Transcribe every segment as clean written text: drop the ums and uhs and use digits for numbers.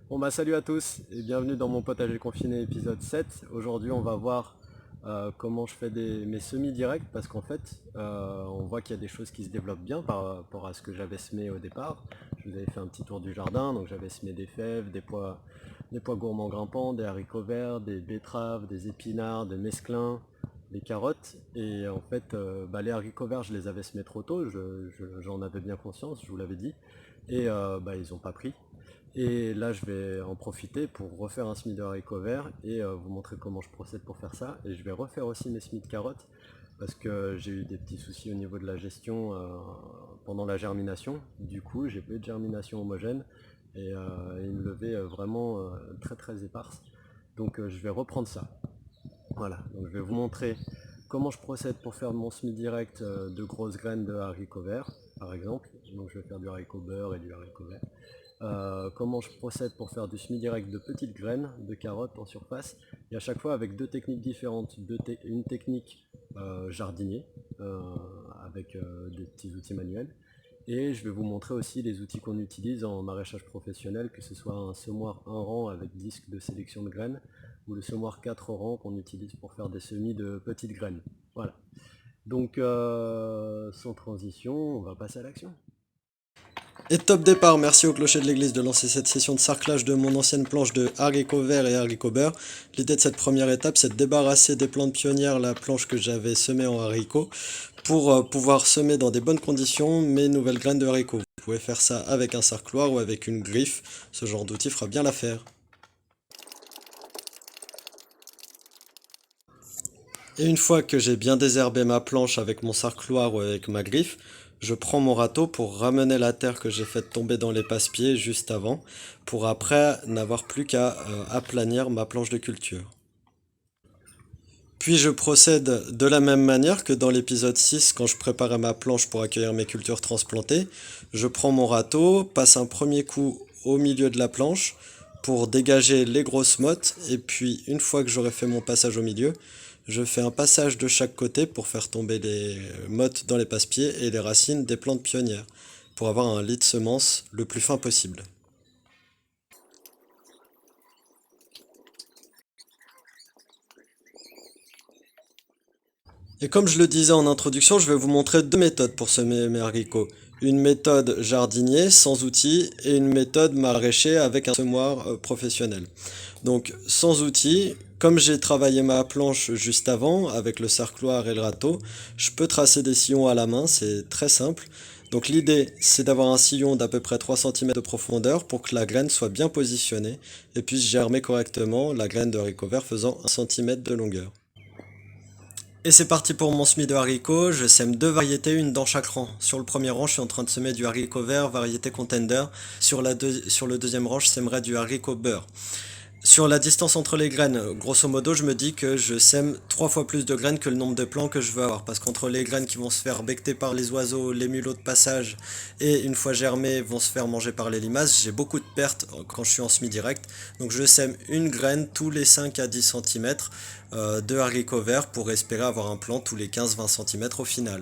Bon bah salut à tous et bienvenue dans mon potager confiné épisode 7. Aujourd'hui on va voir comment je fais mes semis directs parce qu'en fait on voit qu'il y a des choses qui se développent bien par rapport à ce que j'avais semé au départ. Je vous avais fait un petit tour du jardin, donc j'avais semé des fèves, des pois gourmands grimpants, des haricots verts, des betteraves, des épinards, des mesclins, des carottes. Et en fait les haricots verts je les avais semés trop tôt, j'en avais bien conscience, je vous l'avais dit. Et ils n'ont pas pris. Et là, je vais en profiter pour refaire un semis de haricots verts et vous montrer comment je procède pour faire ça. Et je vais refaire aussi mes semis de carottes parce que j'ai eu des petits soucis au niveau de la gestion pendant la germination. Du coup, j'ai pas eu de germination homogène et une levée vraiment très très éparse. Donc je vais reprendre ça. Voilà, donc je vais vous montrer comment je procède pour faire mon semis direct de grosses graines de haricots verts, par exemple. Donc je vais faire du haricot beurre et du haricot vert. Comment je procède pour faire du semi-direct de petites graines de carottes en surface, et à chaque fois avec deux techniques différentes. Une technique jardinier avec des petits outils manuels, et je vais vous montrer aussi les outils qu'on utilise en maraîchage professionnel, que ce soit un semoir 1 rang avec disque de sélection de graines ou le semoir 4 rangs qu'on utilise pour faire des semis de petites graines. Voilà. Donc sans transition, on va passer à l'action. Et top départ, merci au clocher de l'église de lancer cette session de sarclage de mon ancienne planche de haricots verts et haricots beurre. L'idée de cette première étape, c'est de débarrasser des plantes pionnières la planche que j'avais semée en haricots pour pouvoir semer dans des bonnes conditions mes nouvelles graines de haricots. Vous pouvez faire ça avec un sarcloir ou avec une griffe, ce genre d'outil fera bien l'affaire. Et une fois que j'ai bien désherbé ma planche avec mon sarcloir ou avec ma griffe, je prends mon râteau pour ramener la terre que j'ai faite tomber dans les passe-pieds juste avant, pour après n'avoir plus qu'à aplanir ma planche de culture. Puis je procède de la même manière que dans l'épisode 6 quand je préparais ma planche pour accueillir mes cultures transplantées. Je prends mon râteau, passe un premier coup au milieu de la planche pour dégager les grosses mottes, et puis une fois que j'aurai fait mon passage au milieu, je fais un passage de chaque côté pour faire tomber les mottes dans les passe-pieds et les racines des plantes pionnières, pour avoir un lit de semences le plus fin possible. Et comme je le disais en introduction, je vais vous montrer deux méthodes pour semer mes haricots. Une méthode jardinier sans outils et une méthode maraîcher avec un semoir professionnel. Donc sans outils, comme j'ai travaillé ma planche juste avant avec le sarcloir et le râteau, je peux tracer des sillons à la main, c'est très simple. Donc l'idée, c'est d'avoir un sillon d'à peu près 3 cm de profondeur pour que la graine soit bien positionnée et puisse germer correctement, la graine de haricot vert faisant 1 cm de longueur. Et c'est parti pour mon semis de haricots, je sème deux variétés, une dans chaque rang. Sur le premier rang, je suis en train de semer du haricot vert, variété contender. Sur le deuxième rang, je sèmerai du haricot beurre. Sur la distance entre les graines, grosso modo, je me dis que je sème 3 fois plus de graines que le nombre de plants que je veux avoir. Parce qu'entre les graines qui vont se faire becter par les oiseaux, les mulots de passage, et une fois germées, vont se faire manger par les limaces, j'ai beaucoup de pertes quand je suis en semi-direct. Donc je sème une graine tous les 5 à 10 cm de haricots verts pour espérer avoir un plant tous les 15-20 cm au final.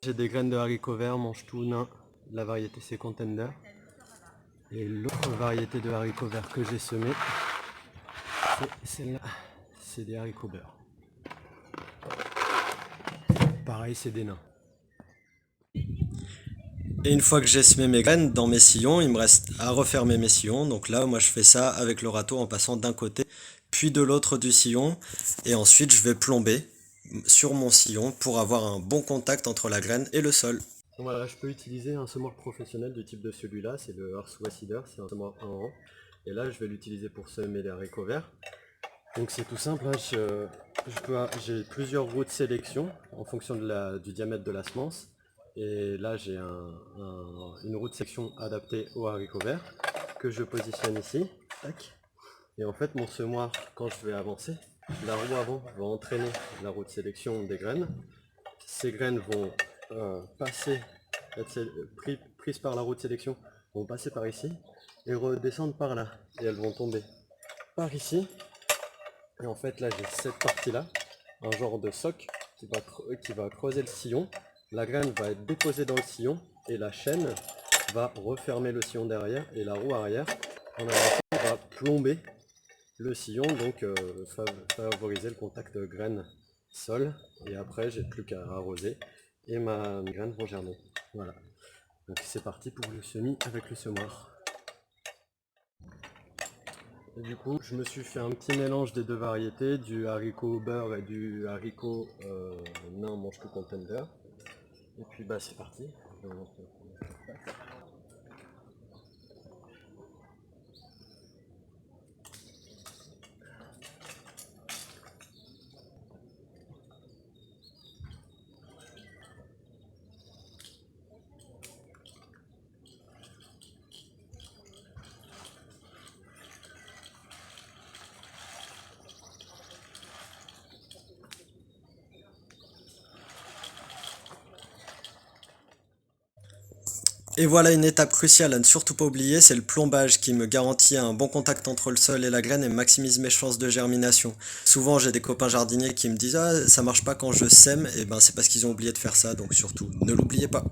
J'ai des graines de haricots verts, mange tout nain. La variété c'est Contender. Et l'autre variété de haricots verts que j'ai semé, c'est celle-là. C'est des haricots beurre. Pareil, c'est des nains. Et une fois que j'ai semé mes graines dans mes sillons, il me reste à refermer mes sillons. Donc là, moi je fais ça avec le râteau en passant d'un côté puis de l'autre du sillon. Et ensuite, je vais plomber sur mon sillon pour avoir un bon contact entre la graine et le sol. Bon, voilà, je peux utiliser un semoir professionnel du type de celui-là, c'est le Earthway Seeder, c'est un semoir 1 rang. Et là, je vais l'utiliser pour semer les haricots verts. Donc c'est tout simple, hein, j'ai plusieurs roues de sélection en fonction du diamètre de la semence. Et là j'ai une roue de section adaptée aux haricots verts que je positionne ici. Tac. Et en fait mon semoir, quand je vais avancer, la roue avant va entraîner la roue de sélection des graines. Ces graines vont être prises par la roue de sélection, vont passer par ici et redescendre par là. Et elles vont tomber par ici. Et en fait là j'ai cette partie là, un genre de soc qui va creuser le sillon la graine va être déposée dans le sillon et la chaîne va refermer le sillon derrière et la roue arrière en avançant va plomber le sillon, donc favoriser le contact graine-sol. Et après, j'ai plus qu'à arroser et mes graines vont germer. Voilà. Donc c'est parti pour le semis avec le semoir. Et du coup, je me suis fait un petit mélange des deux variétés, du haricot beurre et du haricot nain mange tout contender. Et puis bah c'est parti. Et voilà une étape cruciale à ne surtout pas oublier, c'est le plombage qui me garantit un bon contact entre le sol et la graine et maximise mes chances de germination. Souvent j'ai des copains jardiniers qui me disent ah ça marche pas quand je sème, et ben c'est parce qu'ils ont oublié de faire ça, donc surtout ne l'oubliez pas.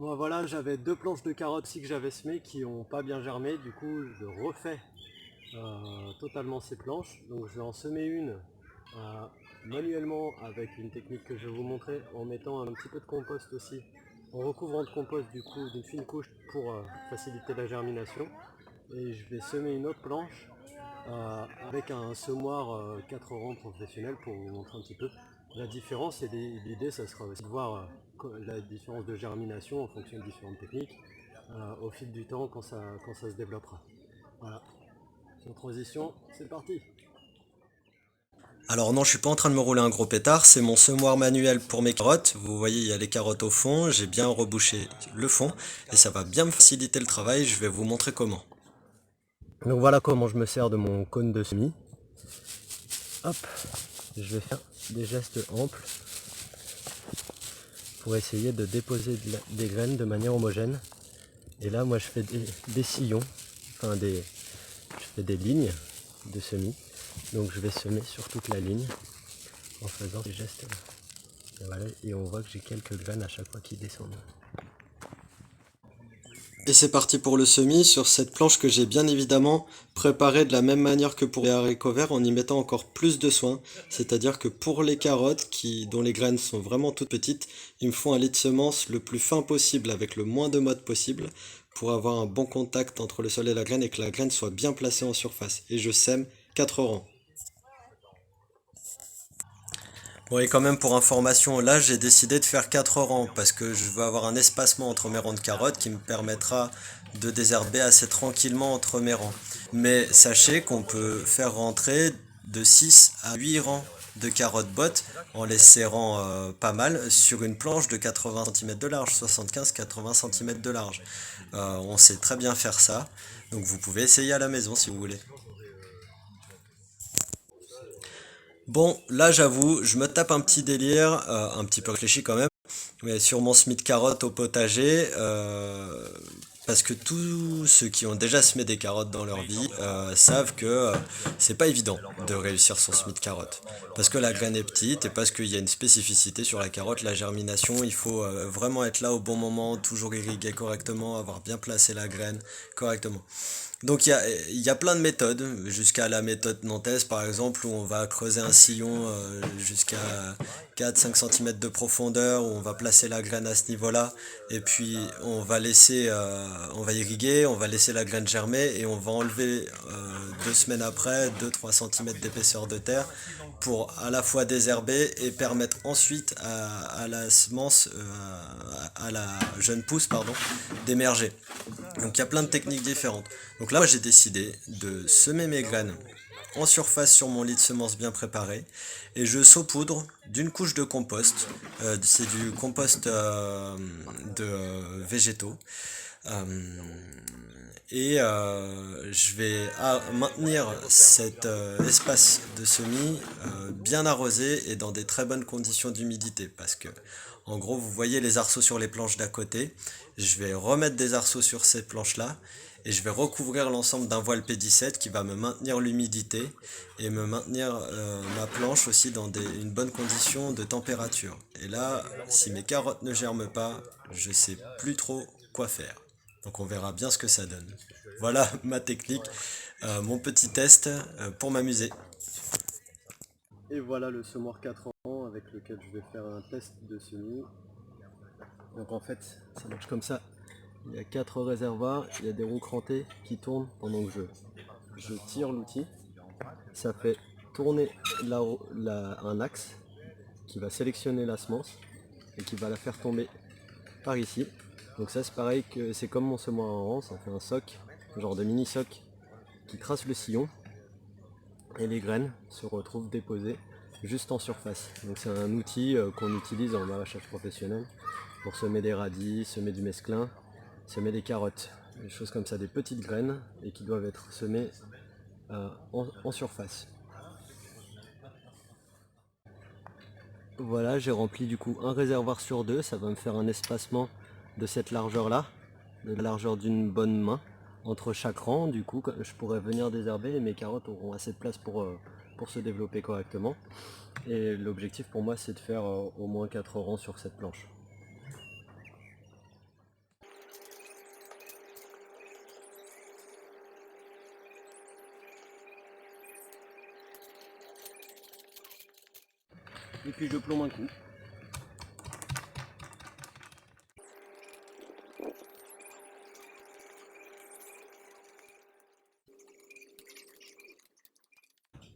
Bon voilà, j'avais 2 planches de carottes aussi que j'avais semées qui n'ont pas bien germé, du coup je refais totalement ces planches. Donc je vais en semer une manuellement avec une technique que je vais vous montrer en mettant un petit peu de compost aussi, en recouvrant le compost du coup d'une fine couche pour faciliter la germination. Et je vais semer une autre planche avec un semoir 4 rangs professionnel pour vous montrer un petit peu la différence. Et l'idée ça sera aussi de voir la différence de germination en fonction de différentes techniques au fil du temps quand ça se développera. Voilà, sans transition, c'est parti. Alors non, je suis pas en train de me rouler un gros pétard, c'est mon semoir manuel pour mes carottes. Vous voyez, il y a les carottes au fond, j'ai bien rebouché le fond et ça va bien me faciliter le travail, je vais vous montrer comment. Donc voilà comment je me sers de mon cône de semis. Hop, je vais faire des gestes amples pour essayer de déposer des graines de manière homogène. Et là, moi, je fais des sillons, je fais des lignes de semis. Donc je vais semer sur toute la ligne en faisant ces gestes là. Et voilà, et on voit que j'ai quelques graines à chaque fois qui descendent. Et c'est parti pour le semis sur cette planche que j'ai bien évidemment préparée de la même manière que pour les haricots verts en y mettant encore plus de soin. C'est-à-dire que pour les carottes dont les graines sont vraiment toutes petites, il me faut un lit de semence le plus fin possible avec le moins de mottes possible pour avoir un bon contact entre le sol et la graine et que la graine soit bien placée en surface. Et je sème 4 rangs. Bon, et quand même pour information, là j'ai décidé de faire 4 rangs parce que je veux avoir un espacement entre mes rangs de carottes qui me permettra de désherber assez tranquillement entre mes rangs. Mais sachez qu'on peut faire rentrer de 6 à 8 rangs de carottes bottes en les serrant pas mal sur une planche de 80 cm de large, 75-80 cm de large. On sait très bien faire ça, donc vous pouvez essayer à la maison si vous voulez. Bon, là j'avoue, je me tape un petit délire, un petit peu réfléchi quand même, mais sur mon semis de carottes au potager, parce que tous ceux qui ont déjà semé des carottes dans leur vie savent que c'est pas évident de réussir son semis de carottes. Parce que la graine est petite et parce qu'il y a une spécificité sur la carotte, la germination, il faut vraiment être là au bon moment, toujours irriguer correctement, avoir bien placé la graine correctement. Donc il y a plein de méthodes, jusqu'à la méthode nantaise par exemple, où on va creuser un sillon jusqu'à 4-5 cm de profondeur, où on va placer la graine à ce niveau-là, et puis on va irriguer, on va laisser la graine germer, et on va enlever 2 semaines après 2-3 cm d'épaisseur de terre, pour à la fois désherber et permettre ensuite à la semence, à la jeune pousse, pardon, d'émerger. Donc il y a plein de techniques différentes. Donc là, moi, j'ai décidé de semer mes graines en surface sur mon lit de semences bien préparé et je saupoudre d'une couche de compost. C'est du compost de végétaux. Euh, je vais maintenir cet espace de semis bien arrosé et dans des très bonnes conditions d'humidité parce que en gros vous voyez les arceaux sur les planches d'à côté, je vais remettre des arceaux sur ces planches là et je vais recouvrir l'ensemble d'un voile P17 qui va me maintenir l'humidité et me maintenir ma planche aussi dans une bonne condition de température. Et là, si mes carottes ne germent pas, je sais plus trop quoi faire. Donc on verra bien ce que ça donne. Voilà ma technique, mon petit test pour m'amuser. Et voilà le semoir 4 ans avec lequel je vais faire un test de semis. Donc en fait, ça marche comme ça. Il y a 4 réservoirs, il y a des roues crantées qui tournent pendant que je tire l'outil. Ça fait tourner un axe qui va sélectionner la semence et qui va la faire tomber par ici. Donc ça c'est pareil que c'est comme mon semoir en rang, ça fait un soc, genre de mini soc qui trace le sillon et les graines se retrouvent déposées juste en surface. Donc c'est un outil qu'on utilise en maraîchage professionnel pour semer des radis, semer du mesclin, semer des carottes, des choses comme ça, des petites graines et qui doivent être semées en surface. Voilà, j'ai rempli du coup un réservoir sur deux, ça va me faire un espacement de cette largeur là, de la largeur d'une bonne main entre chaque rang. Du coup je pourrais venir désherber et mes carottes auront assez de place pour se développer correctement. Et l'objectif pour moi c'est de faire au moins 4 rangs sur cette planche. Et puis je plombe un coup.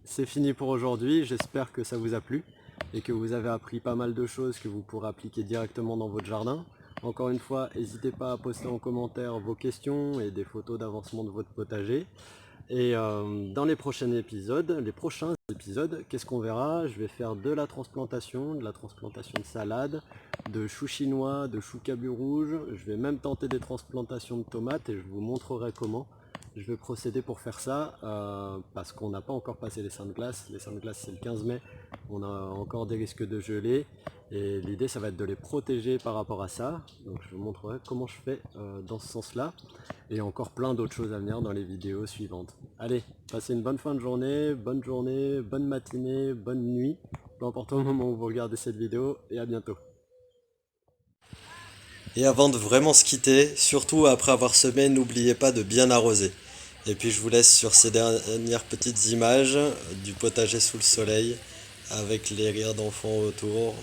C'est fini pour aujourd'hui, j'espère que ça vous a plu et que vous avez appris pas mal de choses que vous pourrez appliquer directement dans votre jardin. Encore une fois, n'hésitez pas à poster en commentaire vos questions et des photos d'avancement de votre potager. Et dans les prochains épisodes, qu'est-ce qu'on verra? Je vais faire de la transplantation de salade, de choux chinois, de choux cabu rouge. Je vais même tenter des transplantations de tomates et je vous montrerai comment je vais procéder pour faire ça parce qu'on n'a pas encore passé les seins de glace. Les seins de glace c'est le 15 mai, on a encore des risques de gelée et l'idée ça va être de les protéger par rapport à ça. Donc je vous montrerai comment je fais dans ce sens là et encore plein d'autres choses à venir dans les vidéos suivantes. Allez, passez une bonne fin de journée, bonne matinée, bonne nuit, peu importe au moment où vous regardez cette vidéo et à bientôt. Et avant de vraiment se quitter, surtout après avoir semé, n'oubliez pas de bien arroser. Et puis je vous laisse sur ces dernières petites images du potager sous le soleil avec les rires d'enfants autour.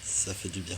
Ça fait du bien.